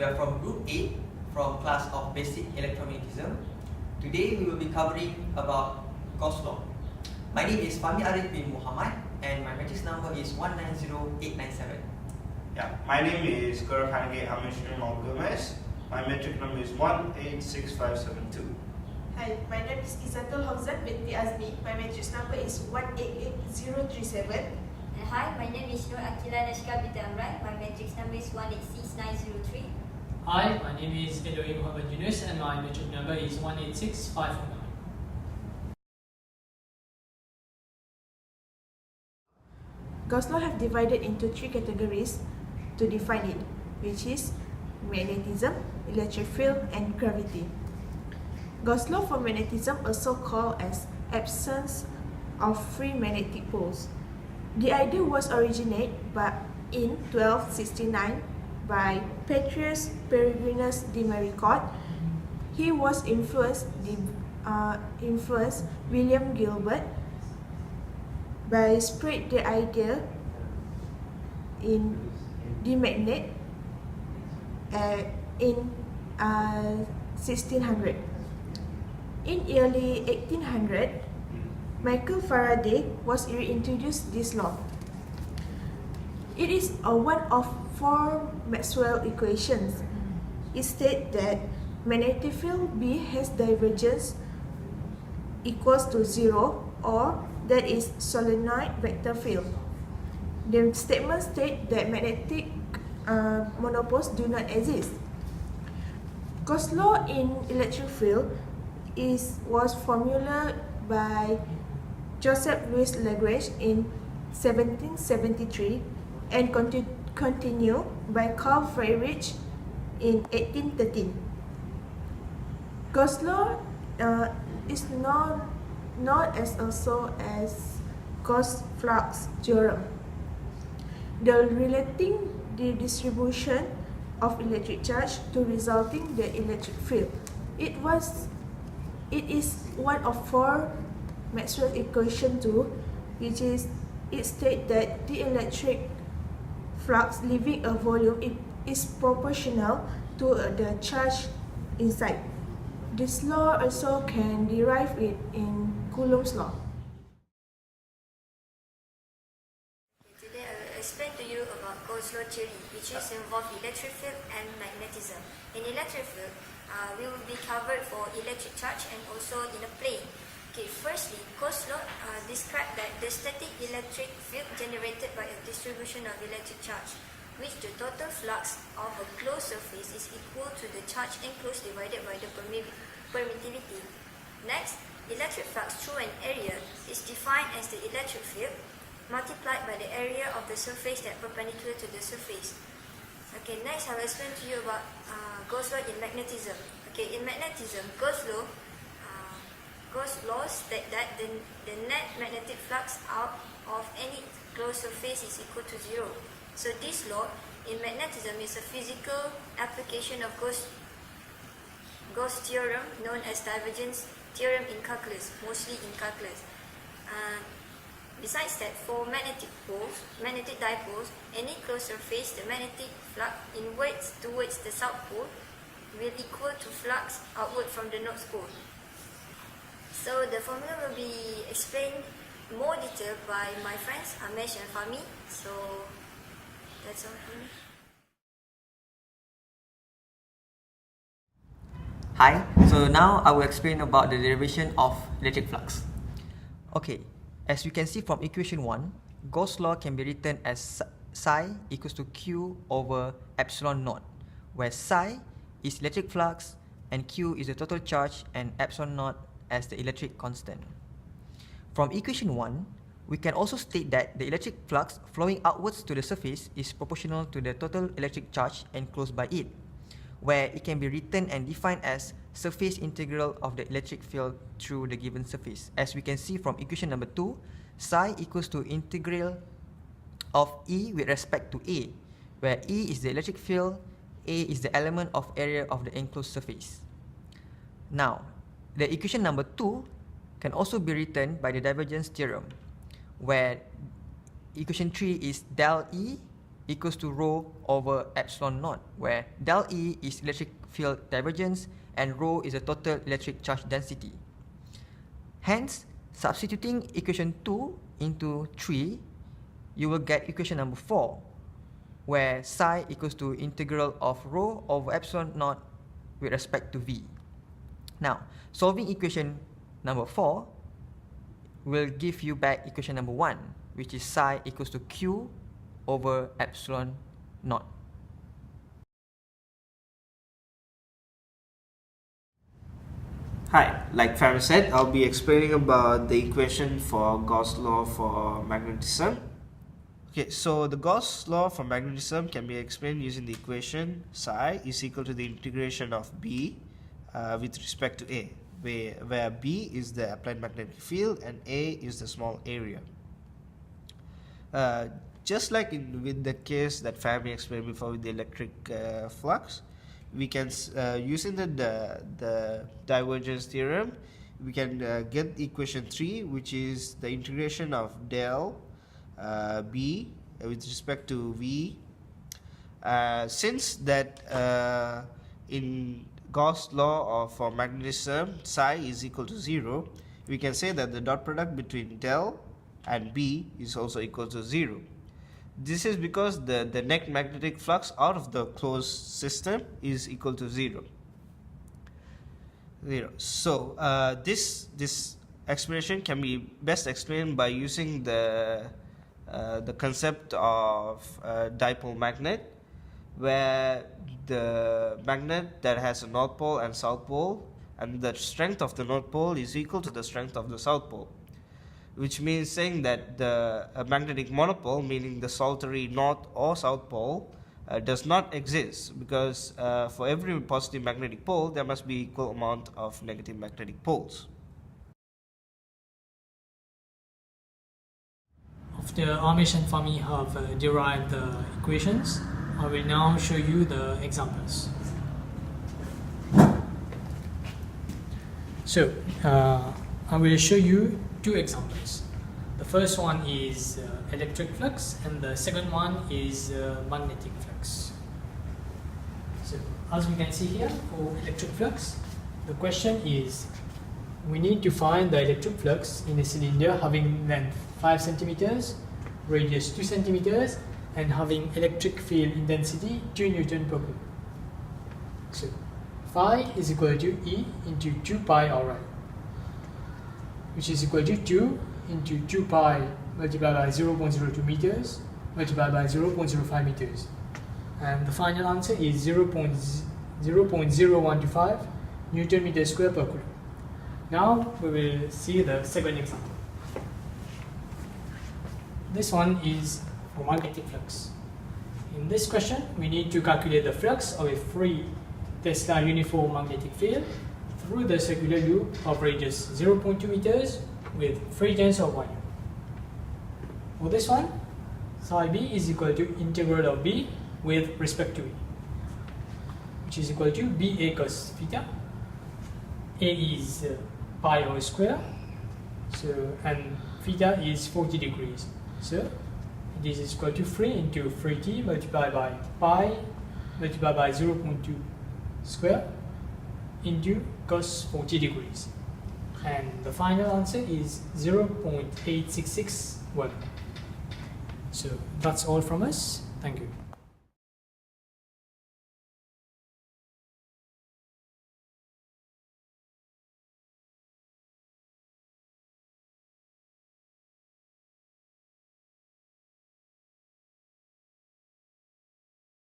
We are from Group A, from class of Basic Electromagnetism. Today we will be covering about Gauss Law. My name is Fahmi Arif bin Muhammad and my matrix number is 190897. Yeah, my name is Gurkhange Amishrin Gomez. My metric number is 186572. Hi, my name is Izatul Hamzat binti Azmi. My matrix number is 188037. And hi, my name is Nur Akila Nashka binti Amran. My matrix number is 186903. Hi, my name is Edoy Muhammad Yunus and my metric number is 186549. Gauss Law have divided into three categories to define it, which is magnetism, electric field, and gravity. Gauss Law for magnetism, also called as absence of free magnetic poles. The idea was originated in 1269 by Petrus Peregrinus de Maricourt. He was influenced William Gilbert by spread the idea in the magnet in 1600. In early 1800, Michael Faraday was reintroduced this law. It is one of four Maxwell equations. It states that magnetic field B has divergence equals to 0, or that is solenoid vector field. The statement states that magnetic monopoles do not exist. Gauss law in electric field was formulated by Joseph Louis Lagrange in 1773 and continued by Carl Friedrich in 1813. Gauss law is known as also as Gauss flux theorem. The relating the distribution of electric charge to resulting the electric field. It is one of four Maxwell equation too, which is it states that the electric flux leaving a volume is proportional to the charge inside. This law also can derive it in Coulomb's law. Today I will explain to you about Gauss law theory, which is involved electric field and magnetism. In electric field, we will be covered for electric charge and also in a plane. Okay, firstly, Gauss law describes that the static electric field generated by a distribution of electric charge, which the total flux of a closed surface is equal to the charge enclosed divided by the permittivity. Next, electric flux through an area is defined as the electric field multiplied by the area of the surface that perpendicular to the surface. Okay, next I will explain to you about Gauss law in magnetism. Okay, in magnetism, Gauss law states that the net magnetic flux out of any closed surface is equal to 0. So this law in magnetism is a physical application of Gauss theorem known as divergence theorem in calculus, mostly in calculus. Besides that, for magnetic dipoles, any closed surface, the magnetic flux inwards towards the south pole will equal to flux outward from the north pole. So the formula will be explained more detail by my friends Amesh and Fahmi. So that's all from me. Hi, so now I will explain about the derivation of electric flux. Okay, as you can see from equation 1, Gauss law can be written as psi equals to Q over epsilon naught, where psi is electric flux and Q is the total charge and epsilon naught as the electric constant. From equation 1, we can also state that the electric flux flowing outwards to the surface is proportional to the total electric charge enclosed by it, where it can be written and defined as surface integral of the electric field through the given surface. As we can see from equation number 2, psi equals to integral of E with respect to A, where E is the electric field, A is the element of area of the enclosed surface. Now, the equation number 2 can also be written by the divergence theorem, where equation 3 is del E equals to rho over epsilon naught, where del E is electric field divergence and rho is the total electric charge density. Hence, substituting equation 2 into 3, you will get equation number 4, where psi equals to integral of rho over epsilon naught with respect to V. Now, solving equation number 4 will give you back equation number 1, which is psi equals to Q over epsilon naught. Hi, like Farah said, I'll be explaining about the equation for Gauss Law for magnetism. Okay, so the Gauss Law for magnetism can be explained using the equation psi is equal to the integration of B with respect to A, where B is the applied magnetic field and A is the small area. Just like with the case that Faraday explained before with the electric flux, we can using the divergence theorem, we can get equation 3, which is the integration of del B with respect to V. Since that in Gauss law for magnetism psi is equal to 0, we can say that the dot product between del and B is also equal to 0. This is because the net magnetic flux out of the closed system is equal to 0. So this explanation can be best explained by using the concept of dipole magnet, where the magnet that has a north pole and south pole, and the strength of the north pole is equal to the strength of the south pole, which means saying that the magnetic monopole, meaning the solitary north or south pole, does not exist, because for every positive magnetic pole there must be equal amount of negative magnetic poles. After Amish and Fahmi have derived the equations, I will now show you the examples. So, I will show you two examples. The first one is electric flux and the second one is magnetic flux. So, as we can see here, for electric flux, the question is, we need to find the electric flux in a cylinder having length 5 centimeters, radius 2 centimeters, and having electric field intensity 2 Newton per Coulomb. So, phi is equal to E into 2 pi Ri, which is equal to 2 into 2 pi multiplied by 0.02 meters multiplied by 0.05 meters. And the final answer is 0.0125 Newton meter square per Coulomb. Now we will see the second example. This one is for magnetic flux. In this question, we need to calculate the flux of a free Tesla uniform magnetic field through the circular loop of radius 0.2 meters with free turns of 1. For this one, psi b is equal to integral of b with respect to e, which is equal to ba cos theta. A is pi r square, so, and theta is 40 degrees. So this is equal to 3 into 3t multiplied by pi multiplied by 0.2 square into cos 40 degrees. And the final answer is 0.8661. So that's all from us. Thank you.